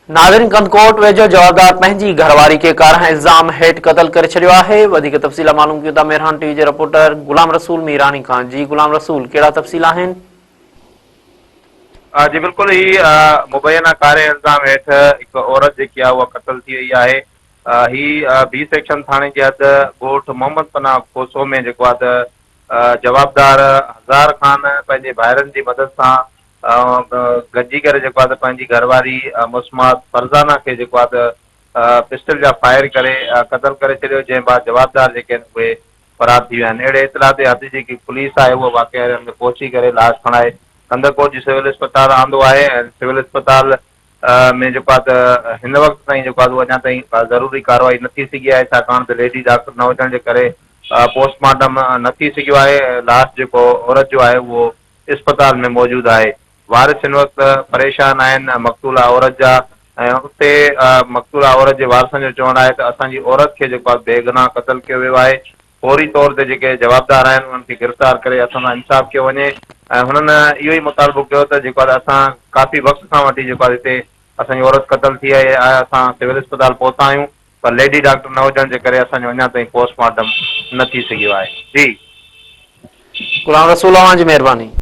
नाज़रीन, कंदकोट वेझो जवाबदार पंहिंजी घरवारी खे कारा इल्ज़ाम हेठि क़तल करे छॾियो आहे। वधीक तफ़सील मालूम कयूं था मेहरान टीवी जे रिपोर्टर गुलाम रसूल मीरानी खां। जी गुलाम रसूल, कहिड़ा तफ़सील आहिनि? जी बिल्कुल ही मुबैना कारे इल्ज़ाम हेठ एक औरत जी आहे उहा क़तल थी वई आहे। ही बी सेक्शन थाणे जे हद ॻोठ मोहम्मद पनाह कोसो में जेको आहे जवाबदार हज़ार ख़ान पंहिंजे भाइरनि जी मदद सां गॾिजी करे जेको आहे पंहिंजी घरवारी मुस्मात फरज़ाना खे जेको आहे पिस्टल जा फायर करे क़तल करे छॾियो, जंहिं बाद जवाबदार जेके आहिनि उहे फरार थी विया आहिनि। अहिड़े इतला ते हथ जेकी पुलिस आहे उहा वाक़ई में पहुची करे लाश खणाए कंदरकोट जी सिविल अस्पताल आंदो आहे। ऐं सिविल अस्पताल में जेको आहे हिन वक़्त ताईं जेको आहे उहो अञा ताईं ज़रूरी कार्रवाई न थी सघी आहे, छाकाणि त लेडी डॉक्टर न हुजण जे करे पोस्टमार्टम न थी सघियो आहे। लास्ट जेको औरत जो आहे उहो अस्पताल में मौजूदु आहे। वारिस हिन वक़्तु परेशान आहिनि मक़तूला औरत जा, ऐं उते मक़तूला औरत जे वारसनि जो चवणु आहे त असांजी औरत खे जेको आहे बेगुनाह क़तल कयो वियो आहे। फौरी तौर ते जेके जवाबदार आहिनि उन्हनि खे गिरफ़्तार करे असां सां इंसाफ़ कयो वञे। ऐं हुननि इहो ई मुतालबो कयो त जेको आहे असां काफ़ी वक़्त खां वठी जेको आहे हिते असांजी औरत क़तल थी आहे, असां सिविल अस्पताल पहुता आहियूं, पर लेडी डॉक्टर न हुजण जे करे असांजो अञा ताईं पोस्टमार्टम न थी सघियो आहे। जी गुलाम रसूल, अवां जी महिरबानी।